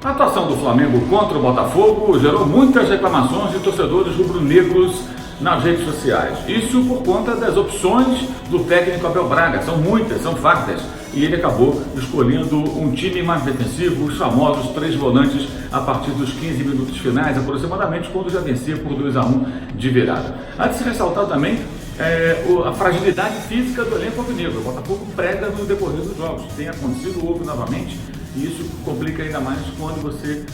A atuação do Flamengo contra o Botafogo gerou muitas reclamações de torcedores rubro-negros nas redes sociais. Isso por conta das opções do técnico Abel Braga. São muitas, são fartas. E ele acabou escolhendo um time mais defensivo, os famosos 3 volantes, a partir dos 15 minutos finais, aproximadamente, quando já vencia por 2-1 de virada. Há de se ressaltar também a fragilidade física do elenco alvinegro. O Botafogo prega no decorrer dos jogos. Tem acontecido, houve novamente, e isso complica ainda mais quando você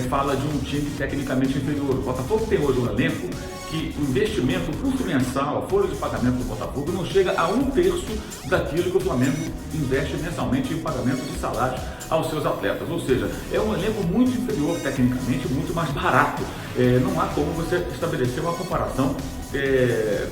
fala de um time tecnicamente inferior. O Botafogo tem hoje um elenco que o investimento custo mensal, a folha de pagamento do Botafogo não chega a 1/3 daquilo que o Flamengo investe mensalmente em pagamento de salários aos seus atletas. Ou seja, é um elenco muito inferior tecnicamente, muito mais barato. Não há como você estabelecer uma comparação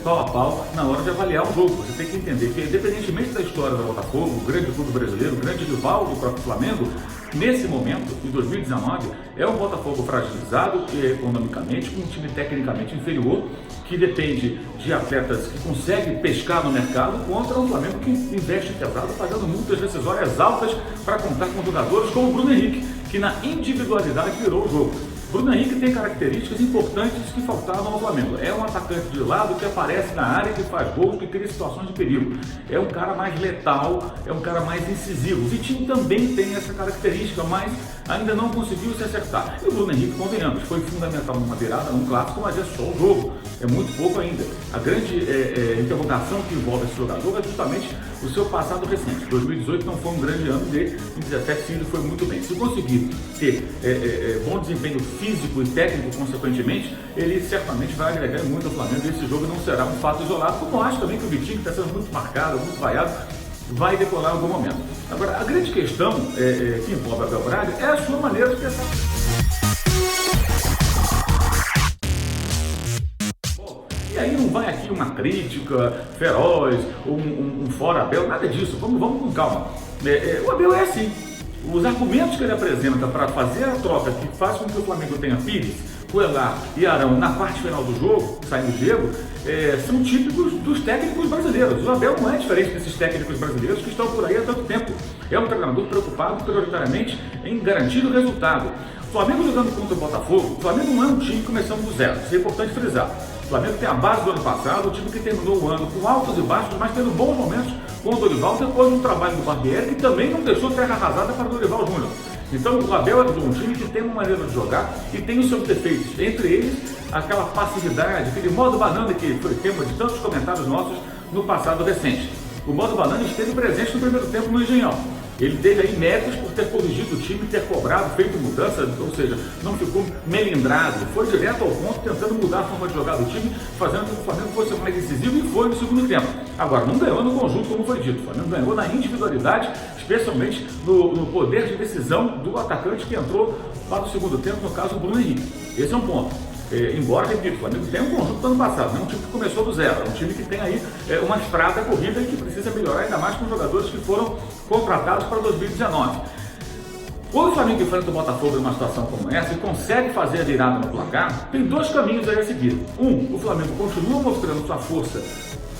pau a pau na hora de avaliar um jogo. Você tem que entender que, independentemente da história do Botafogo, o grande clube brasileiro, o grande rival do próprio Flamengo, nesse momento, em 2019, é um Botafogo fragilizado economicamente, com um time tecnicamente inferior, que depende de atletas que conseguem pescar no mercado, contra um Flamengo que investe pesado, pagando multas rescisórias altas para contar com jogadores como o Bruno Henrique, que na individualidade virou o jogo. Bruno Henrique tem características importantes que faltavam ao Flamengo. É um atacante de lado que aparece na área, que faz gols, que cria situações de perigo. É um cara mais letal, é um cara mais incisivo. O Vitinho também tem essa característica, mas ainda não conseguiu se acertar. E o Bruno Henrique, convenhamos, foi fundamental numa virada, num clássico, mas é só o jogo. É muito pouco ainda. A grande interrogação que envolve esse jogador é justamente o seu passado recente. 2018 não foi um grande ano dele, em 2017 sim, ele foi muito bem. Se conseguir ter bom desempenho físico e técnico, consequentemente, ele certamente vai agregar muito ao Flamengo. Esse jogo não será um fato isolado, como acho também que o Vitinho, que está sendo muito marcado, muito vaiado, vai decolar em algum momento. Agora, a grande questão que envolve Abel Braga é a sua maneira de pensar. E aí não vai aqui uma crítica feroz, um fora Abel, nada disso. Vamos com calma. O Abel é assim. Os argumentos que ele apresenta para fazer a troca que faz com que o Flamengo tenha Pires, Cuéllar e Arão na parte final do jogo, saindo Diego, são típicos dos técnicos brasileiros. O Abel não é diferente desses técnicos brasileiros que estão por aí há tanto tempo. É um treinador preocupado prioritariamente em garantir o resultado. O Flamengo jogando contra o Botafogo, o Flamengo não é um time começando do zero, isso é importante frisar. O Flamengo tem a base do ano passado, o time que terminou o ano com altos e baixos, mas tendo bons momentos com o Dorival, depois do trabalho do Barbieri, que também não deixou terra arrasada para o Dorival Júnior. Então o Abel é um time que tem uma maneira de jogar e tem os seus defeitos, entre eles aquela passividade, aquele modo banana que foi tema de tantos comentários nossos no passado recente. O modo banana esteve presente no primeiro tempo no Engenhão. Ele teve aí méritos por ter corrigido o time, ter cobrado, feito mudança, ou seja, não ficou melindrado, foi direto ao ponto, tentando mudar a forma de jogar do time, fazendo com que o Flamengo fosse mais decisivo, e foi no segundo tempo. Agora, não ganhou no conjunto, como foi dito, o Flamengo ganhou na individualidade, especialmente no poder de decisão do atacante que entrou para o segundo tempo, no caso o Bruno Henrique. Esse é um ponto. Embora, repito, o Flamengo tem um conjunto do ano passado, não é um time que começou do zero, é um time que tem aí uma estrada corrida e que precisa melhorar, ainda mais com jogadores que foram contratados para 2019. Quando o Flamengo enfrenta o Botafogo numa situação como essa e consegue fazer a virada no placar, tem 2 caminhos aí a seguir. O Flamengo continua mostrando sua força,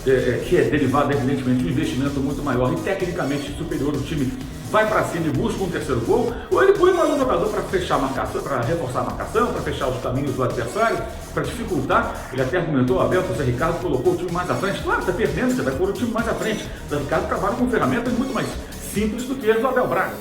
que é derivada, evidentemente, de um investimento muito maior e tecnicamente superior do time, vai para cima e busca um terceiro gol, ou ele põe mais um jogador para fechar a marcação, para reforçar a marcação, para fechar os caminhos do adversário, para dificultar. Ele até argumentou, o Abel, que o Zé Ricardo colocou o time mais à frente. Claro, está perdendo, você vai pôr o time mais à frente. O Zé Ricardo trabalha com ferramentas muito mais simples do que as do Abel Braga.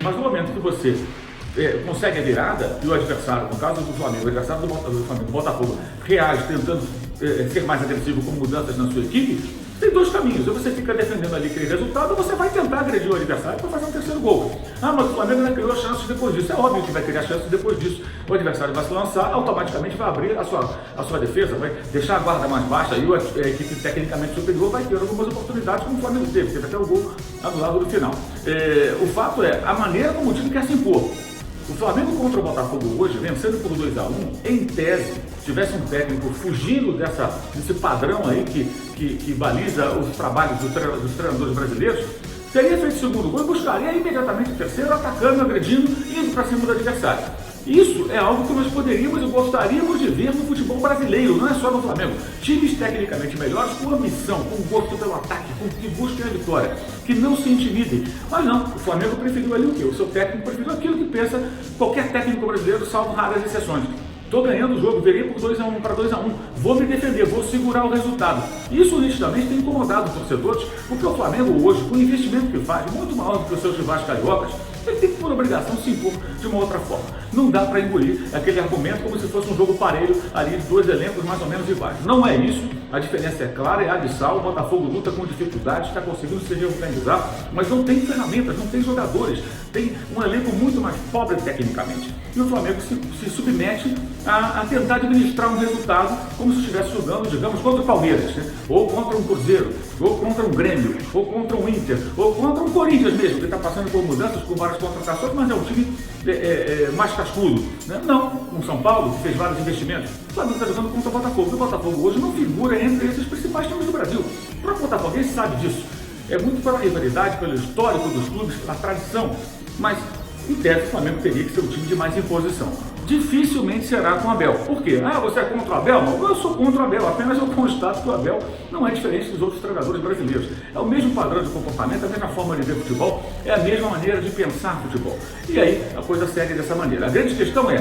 Mas no momento que você consegue a virada e o adversário, no caso do Flamengo, o adversário do Flamengo, o Botafogo, reage tentando ser mais agressivo com mudanças na sua equipe, tem 2 caminhos. Ou você fica defendendo ali aquele resultado, ou você vai tentar agredir o adversário para fazer um terceiro gol. Mas o Flamengo não criou chances depois disso. É óbvio que vai criar chances depois disso. O adversário vai se lançar, automaticamente vai abrir a sua defesa, vai deixar a guarda mais baixa e a equipe tecnicamente superior vai ter algumas oportunidades, como o Flamengo teve até o gol anulado no final. O fato é a maneira como o time quer se impor. O Flamengo contra o Botafogo hoje, vencendo por 2-1, em tese, se tivesse um técnico fugindo desse padrão aí que baliza os trabalhos dos treinadores brasileiros, teria feito o segundo gol e buscaria imediatamente o terceiro, atacando, agredindo, indo para cima do adversário. Isso é algo que nós poderíamos e gostaríamos de ver no futebol brasileiro, não é só no Flamengo. Times tecnicamente melhores, com ambição, com gosto pelo ataque, que busquem a vitória, que não se intimidem. Mas não, o Flamengo preferiu ali o quê? O seu técnico preferiu aquilo que pensa qualquer técnico brasileiro, salvo raras exceções. Estou ganhando o jogo, virei por 2-1 para 2-1, vou me defender, vou segurar o resultado. Isso nitidamente tem incomodado os torcedores, porque o Flamengo hoje, com o investimento que faz, muito maior do que os seus rivais cariocas, ele tem que, por obrigação, se impor de uma outra forma. Não dá para engolir aquele argumento como se fosse um jogo parelho ali de dois elencos mais ou menos iguais. Não é isso, a diferença é clara, é abissal, o Botafogo luta com dificuldades, está conseguindo se reorganizar, mas não tem ferramentas, não tem jogadores, tem um elenco muito mais pobre tecnicamente. E o Flamengo se submete a tentar administrar um resultado como se estivesse jogando, digamos, contra o Palmeiras, né? Ou contra um Cruzeiro, ou contra um Grêmio, ou contra um Inter, ou contra um Corinthians mesmo, que está passando por mudanças, com várias contratações, mas é um time mais cascudo. Né? Não, com São Paulo, que fez vários investimentos. O Flamengo está jogando contra o Botafogo. O Botafogo hoje não figura entre esses principais times do Brasil. O próprio Botafoguense sabe disso. É muito pela rivalidade, pelo histórico dos clubes, pela tradição. Mas, em tese, o Flamengo teria que ser o time de mais imposição. Dificilmente será com o Abel. Por quê? Ah, você é contra o Abel? Não, eu sou contra o Abel, apenas eu constato que o Abel não é diferente dos outros treinadores brasileiros. É o mesmo padrão de comportamento, a mesma forma de ver futebol, é a mesma maneira de pensar futebol. E aí a coisa segue dessa maneira. A grande questão é,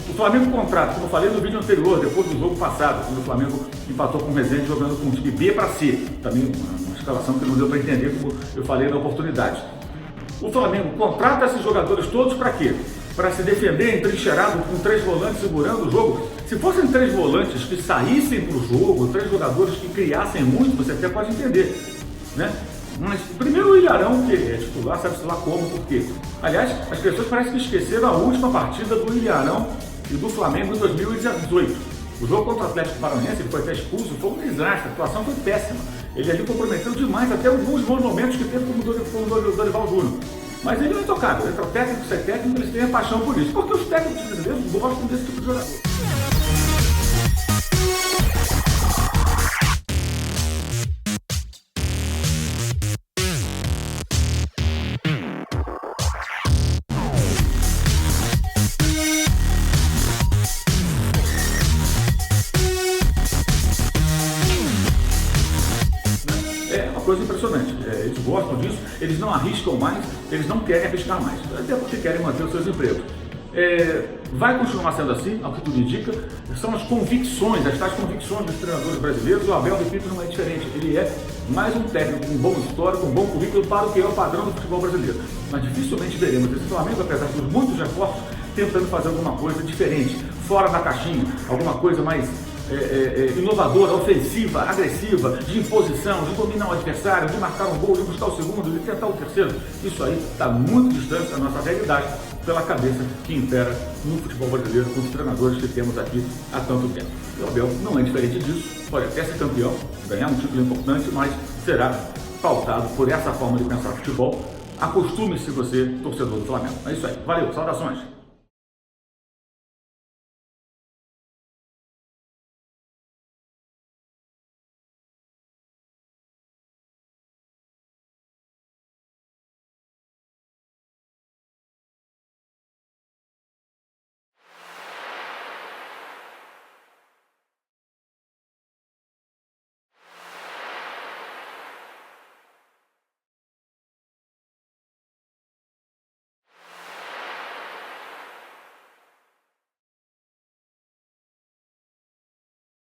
o Flamengo contrata, como eu falei no vídeo anterior, depois do jogo passado, quando o Flamengo empatou com o Resende jogando com o time B para C. Também uma escalação que não deu para entender, como eu falei na oportunidade. O Flamengo contrata esses jogadores todos para quê? Para se defender entrincheirado com 3 volantes segurando o jogo. Se fossem 3 volantes que saíssem para o jogo, 3 jogadores que criassem muito, você até pode entender, né? Mas primeiro o Ilharão, que é titular, sabe-se lá como, por quê? Aliás, as pessoas parecem que esqueceram a última partida do Ilharão e do Flamengo em 2018. O jogo contra o Atlético Paranaense, ele foi até expulso, foi um desastre, a situação foi péssima. Ele ali comprometeu demais, até alguns bons momentos que teve como o Dorival Júnior. Mas ele não é intocável, entre o técnico e ser técnico, eles têm a paixão por isso. Porque os técnicos brasileiros gostam desse tipo de jogador. Coisa impressionante, eles gostam disso, eles não arriscam mais, eles não querem arriscar mais, até porque querem manter os seus empregos. Vai continuar sendo assim, ao que tudo indica, são as convicções, as tais convicções dos treinadores brasileiros. O Abel, repito, não é diferente, ele é mais um técnico com um bom histórico, um bom currículo para o que é o padrão do futebol brasileiro. Mas dificilmente veremos esse Flamengo, apesar dos muitos reforços, tentando fazer alguma coisa diferente, fora da caixinha, alguma coisa mais inovadora, ofensiva, agressiva, de imposição, de dominar o adversário, de marcar um gol, de buscar o segundo, de tentar o terceiro. Isso aí está muito distante da nossa realidade pela cabeça que impera no futebol brasileiro com os treinadores que temos aqui há tanto tempo. O Abel não é diferente disso, pode até ser campeão, ganhar um título importante, mas será pautado por essa forma de pensar futebol. Acostume-se você, torcedor do Flamengo. É isso aí. Valeu, saudações!